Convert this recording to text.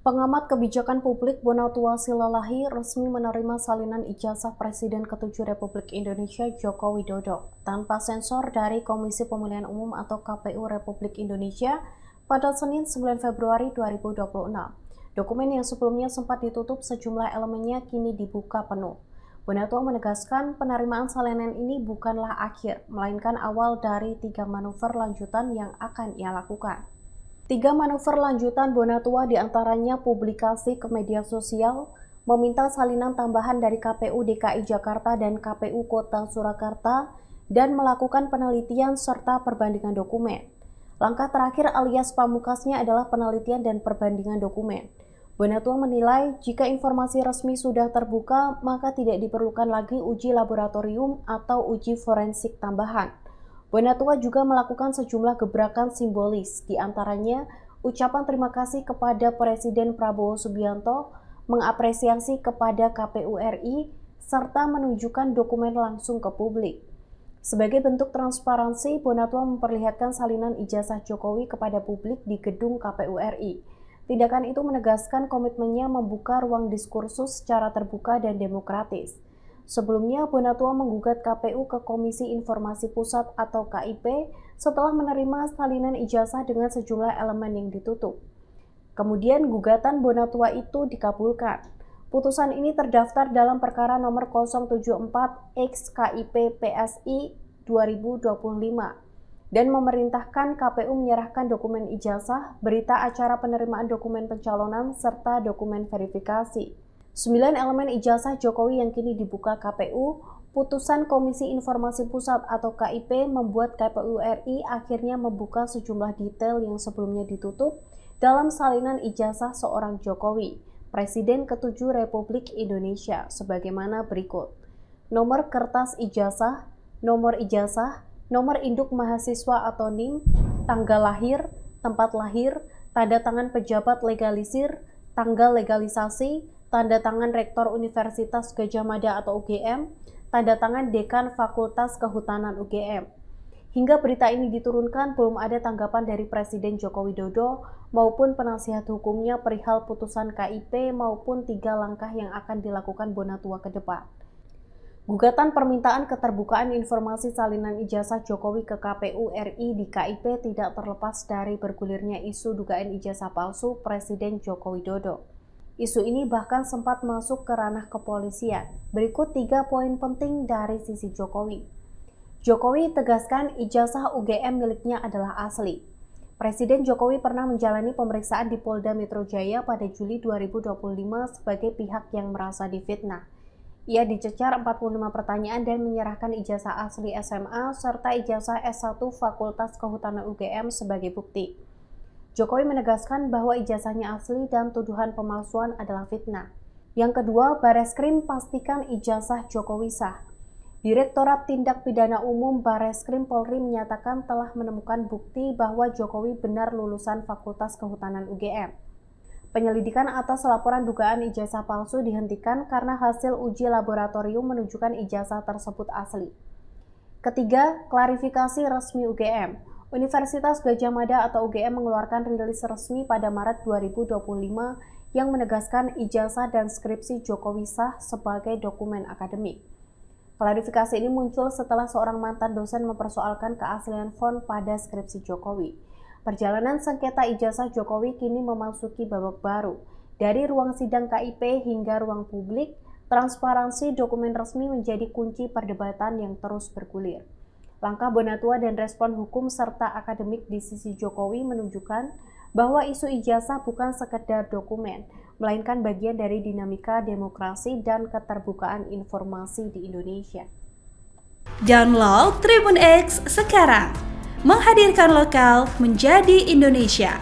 Pengamat kebijakan publik Bonatua Silalahi resmi menerima salinan ijazah Presiden ke-7 Republik Indonesia Joko Widodo tanpa sensor dari Komisi Pemilihan Umum atau KPU Republik Indonesia pada Senin 9 Februari 2026. Dokumen yang sebelumnya sempat ditutup sejumlah elemennya kini dibuka penuh. Bonatua menegaskan penerimaan salinan ini bukanlah akhir, melainkan awal dari 3 manuver lanjutan yang akan ia lakukan. 3 manuver lanjutan Bonatua diantaranya publikasi ke media sosial, meminta salinan tambahan dari KPU DKI Jakarta dan KPU Kota Surakarta, dan melakukan penelitian serta perbandingan dokumen. Langkah terakhir alias pamungkasnya adalah penelitian dan perbandingan dokumen. Bonatua menilai jika informasi resmi sudah terbuka, maka tidak diperlukan lagi uji laboratorium atau uji forensik tambahan. Bonatua juga melakukan sejumlah gebrakan simbolis, diantaranya ucapan terima kasih kepada Presiden Prabowo Subianto, mengapresiasi kepada KPU RI, serta menunjukkan dokumen langsung ke publik. Sebagai bentuk transparansi, Bonatua memperlihatkan salinan ijazah Jokowi kepada publik di gedung KPU RI. Tindakan itu menegaskan komitmennya membuka ruang diskursus secara terbuka dan demokratis. Sebelumnya, Bonatua menggugat KPU ke Komisi Informasi Pusat atau KIP setelah menerima salinan ijazah dengan sejumlah elemen yang ditutup. Kemudian gugatan Bonatua itu dikabulkan. Putusan ini terdaftar dalam perkara nomor 074/KIP PSI 2025 dan memerintahkan KPU menyerahkan dokumen ijazah, berita acara penerimaan dokumen pencalonan, serta dokumen verifikasi. 9 elemen ijazah Jokowi yang kini dibuka KPU, putusan Komisi Informasi Pusat atau KIP membuat KPU RI akhirnya membuka sejumlah detail yang sebelumnya ditutup dalam salinan ijazah seorang Jokowi, Presiden ke-7 Republik Indonesia, sebagaimana berikut. Nomor kertas ijazah, nomor induk mahasiswa atau NIM, tanggal lahir, tempat lahir, tanda tangan pejabat legalisir, tanggal legalisasi, tanda tangan Rektor Universitas Gadjah Mada atau UGM, tanda tangan Dekan Fakultas Kehutanan UGM. Hingga berita ini diturunkan, belum ada tanggapan dari Presiden Joko Widodo maupun penasihat hukumnya perihal putusan KIP maupun 3 langkah yang akan dilakukan Bonatua ke depan. Gugatan permintaan keterbukaan informasi salinan ijazah Jokowi ke KPU RI di KIP tidak terlepas dari bergulirnya isu dugaan ijazah palsu Presiden Joko Widodo. Isu ini bahkan sempat masuk ke ranah kepolisian. Berikut 3 poin penting dari sisi Jokowi. Jokowi tegaskan ijazah UGM miliknya adalah asli. Presiden Jokowi pernah menjalani pemeriksaan di Polda Metro Jaya pada Juli 2025 sebagai pihak yang merasa difitnah. Ia dicecar 45 pertanyaan dan menyerahkan ijazah asli SMA serta ijazah S1 Fakultas Kehutanan UGM sebagai bukti. Jokowi menegaskan bahwa ijazahnya asli dan tuduhan pemalsuan adalah fitnah. Yang kedua, Bareskrim pastikan ijazah Jokowi sah. Direktorat Tindak Pidana Umum Bareskrim Polri menyatakan telah menemukan bukti bahwa Jokowi benar lulusan Fakultas Kehutanan UGM. Penyelidikan atas laporan dugaan ijazah palsu dihentikan karena hasil uji laboratorium menunjukkan ijazah tersebut asli. Ketiga, klarifikasi resmi UGM. Universitas Gadjah Mada atau UGM mengeluarkan rilis resmi pada Maret 2025 yang menegaskan ijazah dan skripsi Jokowi sah sebagai dokumen akademik. Klarifikasi ini muncul setelah seorang mantan dosen mempersoalkan keaslian font pada skripsi Jokowi. Perjalanan sengketa ijazah Jokowi kini memasuki babak baru. Dari ruang sidang KIP hingga ruang publik, transparansi dokumen resmi menjadi kunci perdebatan yang terus bergulir. Langkah Bonatua dan respon hukum serta akademik di sisi Jokowi menunjukkan bahwa isu ijazah bukan sekedar dokumen, melainkan bagian dari dinamika demokrasi dan keterbukaan informasi di Indonesia. Download Tribun X sekarang, menghadirkan lokal menjadi Indonesia.